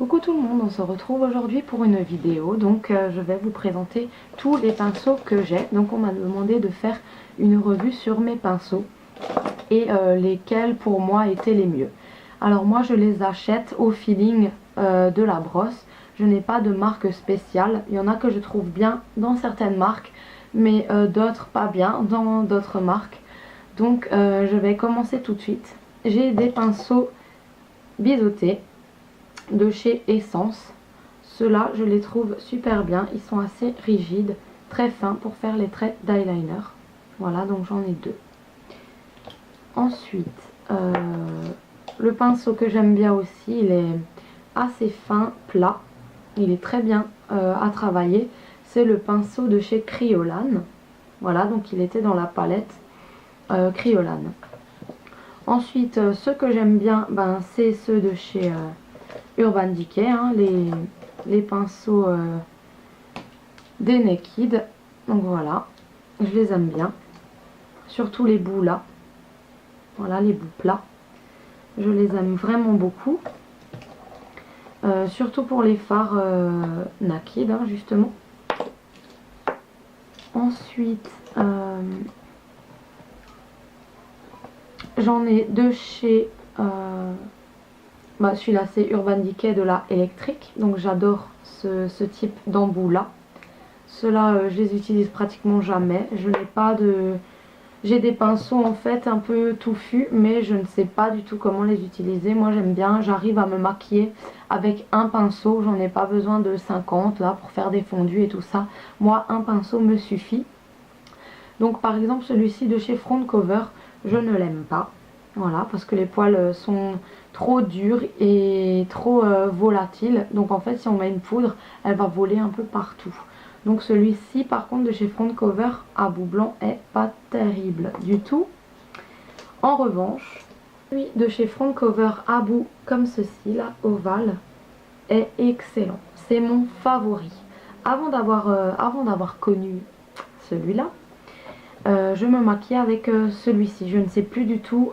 Coucou tout le monde, on se retrouve aujourd'hui pour une vidéo. Donc je vais vous présenter tous les pinceaux que j'ai. Donc on m'a demandé de faire une revue sur mes pinceaux et lesquels pour moi étaient les mieux. Alors moi je les achète au feeling de la brosse. Je n'ai pas de marque spéciale. Il y en a que je trouve bien dans certaines marques, mais d'autres pas bien dans d'autres marques. Donc je vais commencer tout de suite. J'ai des pinceaux biseautés de chez Essence. Ceux-là je les trouve super bien, ils sont assez rigides, très fins pour faire les traits d'eyeliner. Voilà, donc j'en ai deux. Ensuite le pinceau que j'aime bien aussi, il est assez fin, plat, il est très bien à travailler. C'est le pinceau de chez Kryolan. Voilà, donc il était dans la palette Kryolan. Ensuite ceux que j'aime bien, c'est ceux de chez Urban Decay, hein, les pinceaux des Naked. Donc voilà, je les aime bien. Surtout les bouts là. Voilà, les bouts plats. Je les aime vraiment beaucoup. Surtout pour les fards Naked, hein, justement. Ensuite, j'en ai deux chez... celui-là c'est Urban Decay de la électrique, donc j'adore ce type d'embout là. Ceux-là je les utilise pratiquement jamais. Je n'ai pas de... J'ai des pinceaux en fait un peu touffus, mais je ne sais pas du tout comment les utiliser. Moi j'aime bien, j'arrive à me maquiller avec un pinceau, j'en ai pas besoin de 50 là pour faire des fondus et tout ça. Moi un pinceau me suffit. Donc par exemple celui-ci de chez Front Cover, je ne l'aime pas. Voilà, parce que les poils sont trop durs et trop volatiles. Donc en fait si on met une poudre, elle va voler un peu partout. Donc celui-ci par contre de chez Front Cover à bout blanc est pas terrible du tout. En revanche, celui de chez Front Cover à bout comme ceci là, ovale, est excellent. C'est mon favori. Avant d'avoir connu celui-là, je me maquillais avec celui-ci. Je ne sais plus du tout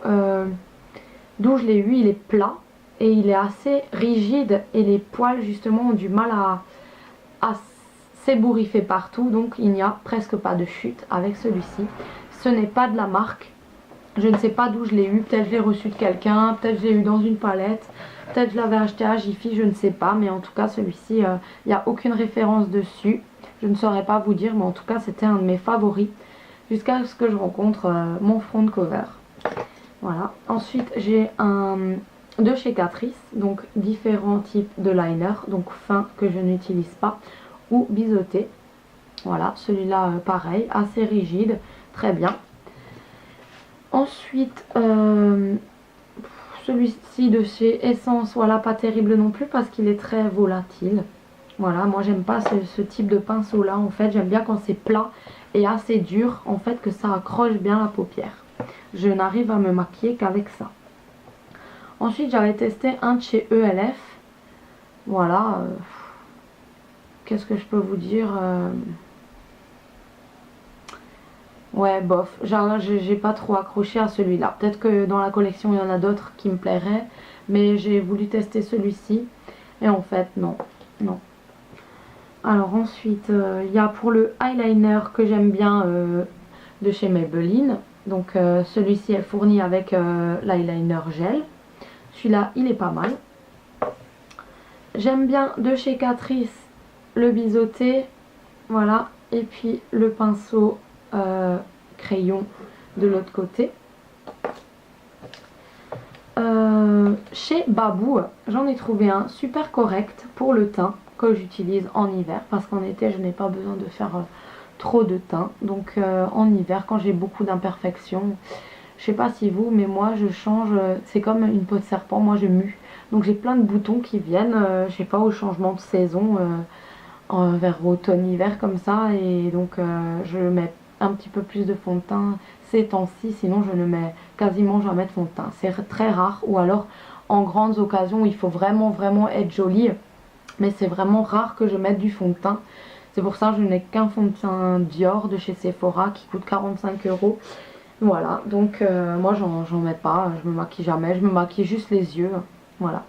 d'où je l'ai eu. Il est plat et il est assez rigide et les poils justement ont du mal à s'ébouriffer partout. Donc il n'y a presque pas de chute avec celui-ci. Ce n'est pas de la marque. Je ne sais pas d'où je l'ai eu. Peut-être je l'ai reçu de quelqu'un. Peut-être je l'ai eu dans une palette. Peut-être je l'avais acheté à Jiffy. Je ne sais pas. Mais en tout cas celui-ci, il n'y a aucune référence dessus. Je ne saurais pas vous dire. Mais en tout cas c'était un de mes favoris. Jusqu'à ce que je rencontre mon Front Cover. Voilà. Ensuite j'ai un de chez Catrice, donc différents types de liner, donc fin que je n'utilise pas, ou biseauté. Voilà, celui-là pareil, assez rigide, très bien. Ensuite celui-ci de chez Essence, voilà, pas terrible non plus parce qu'il est très volatile. Voilà, moi j'aime pas ce type de pinceau là, en fait j'aime bien quand c'est plat et assez dur, en fait, que ça accroche bien la paupière. Je n'arrive à me maquiller qu'avec ça. Ensuite j'avais testé un de chez ELF. Voilà, qu'est-ce que je peux vous dire, ouais, bof, j'ai pas trop accroché à celui-là. Peut-être que dans la collection il y en a d'autres qui me plairaient, mais j'ai voulu tester celui-ci et en fait non. Alors ensuite il y a pour le eyeliner que j'aime bien de chez Maybelline. Donc celui-ci est fourni avec l'eyeliner gel. Celui-là il est pas mal. J'aime bien de chez Catrice le biseauté. Voilà, et puis le pinceau crayon de l'autre côté. Chez Babou, j'en ai trouvé un super correct pour le teint que j'utilise en hiver, parce qu'en été je n'ai pas besoin de faire trop de teint. Donc en hiver quand j'ai beaucoup d'imperfections, je sais pas si vous, mais moi je change, c'est comme une peau de serpent, moi je mue. Donc j'ai plein de boutons qui viennent, je sais pas, au changement de saison, vers automne-hiver comme ça, et donc je mets un petit peu plus de fond de teint ces temps-ci, sinon je ne mets quasiment jamais de fond de teint. C'est très rare, ou alors en grandes occasions où il faut vraiment être jolie, mais c'est vraiment rare que je mette du fond de teint. C'est pour ça que je n'ai qu'un fond de teint Dior de chez Sephora qui coûte 45 €. Voilà, donc moi j'en mets pas, je me maquille jamais, je me maquille juste les yeux, voilà.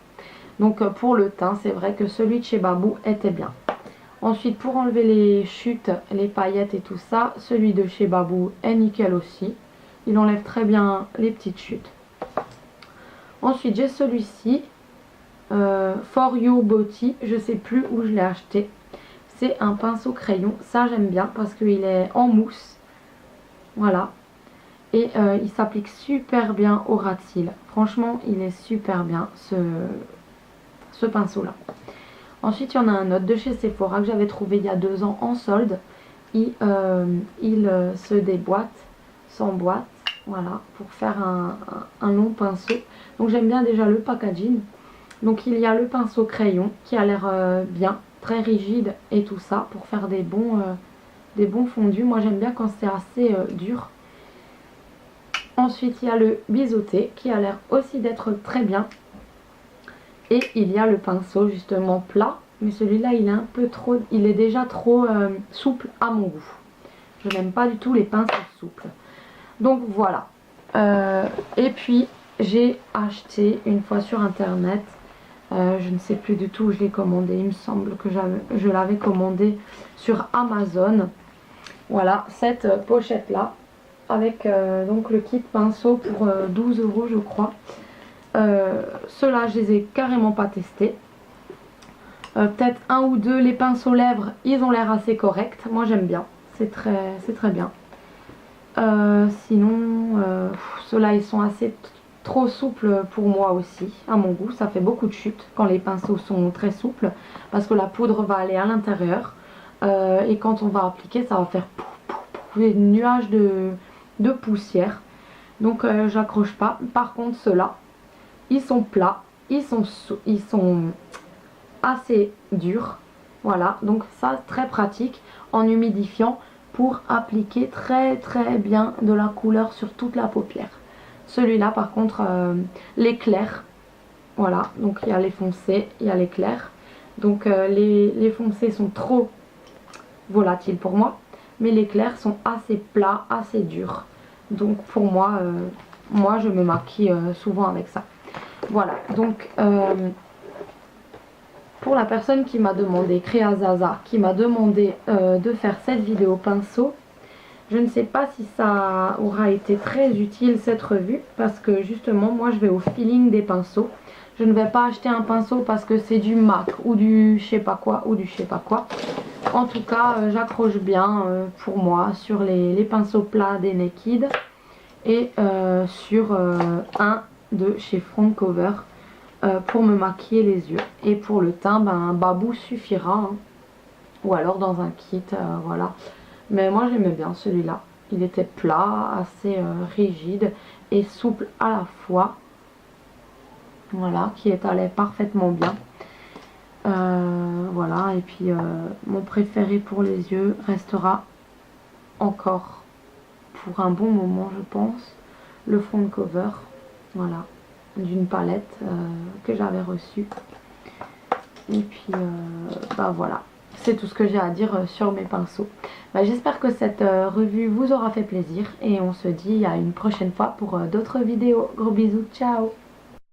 Donc pour le teint, c'est vrai que celui de chez Babou était bien. Ensuite, pour enlever les chutes, les paillettes et tout ça, celui de chez Babou est nickel aussi. Il enlève très bien les petites chutes. Ensuite, j'ai celui-ci, For You Beauty. Je sais plus où je l'ai acheté. C'est un pinceau crayon. Ça, j'aime bien parce qu'il est en mousse. Voilà. Et il s'applique super bien au ras de cils. Franchement, il est super bien, ce pinceau-là. Ensuite, il y en a un autre de chez Sephora que j'avais trouvé il y a 2 ans en solde. Il se déboîte, s'emboîte, voilà, pour faire un long pinceau. Donc j'aime bien déjà le packaging. Donc il y a le pinceau crayon qui a l'air bien, très rigide et tout ça, pour faire des bons fondus. Moi j'aime bien quand c'est assez dur. Ensuite il y a le biseauté qui a l'air aussi d'être très bien. Et il y a le pinceau justement plat, mais celui-là il est un peu trop, il est déjà trop souple à mon goût. Je n'aime pas du tout les pinceaux souples. Donc voilà. Et puis j'ai acheté une fois sur internet, je ne sais plus du tout où je l'ai commandé, il me semble que je l'avais commandé sur Amazon. Voilà, cette pochette là, avec donc le kit pinceau pour 12 € je crois. Ceux-là je les ai carrément pas testés. Peut-être un ou deux, les pinceaux lèvres, ils ont l'air assez corrects. Moi j'aime bien, c'est très bien. Sinon, ceux-là ils sont assez trop souples pour moi aussi, à mon goût. Ça fait beaucoup de chutes quand les pinceaux sont très souples, parce que la poudre va aller à l'intérieur. Et quand on va appliquer, ça va faire pouf, pouf, pouf, des nuages de poussière. Donc j'accroche pas. Par contre ceux-là, ils sont plats, ils sont assez durs. Voilà, donc ça très pratique en humidifiant pour appliquer très bien de la couleur sur toute la paupière. Celui-là par contre, les clairs, voilà, donc il y a les foncés, il y a les clairs. Donc les foncés sont trop volatiles pour moi, mais les clairs sont assez plats, assez durs. Donc pour moi, moi je me maquille souvent avec ça. Voilà, donc pour la personne qui m'a demandé, Créazaza, qui m'a demandé de faire cette vidéo pinceau, je ne sais pas si ça aura été très utile cette revue, parce que justement moi je vais au feeling des pinceaux. Je ne vais pas acheter un pinceau parce que c'est du MAC ou du je sais pas quoi ou du je sais pas quoi. En tout cas j'accroche bien pour moi sur les pinceaux plats des Naked et sur un de chez Front Cover. Pour me maquiller les yeux. Et pour le teint, ben, Babou suffira. Hein. Ou alors dans un kit, voilà. Mais moi j'aimais bien celui-là. Il était plat, assez rigide et souple à la fois. Voilà, qui allait parfaitement bien. Voilà, et puis mon préféré pour les yeux restera encore pour un bon moment, je pense. Le Front Cover. Voilà. D'une palette que j'avais reçue. Et puis bah voilà, c'est tout ce que j'ai à dire sur mes pinceaux. Bah, j'espère que cette revue vous aura fait plaisir et on se dit à une prochaine fois pour d'autres vidéos. Gros bisous, ciao.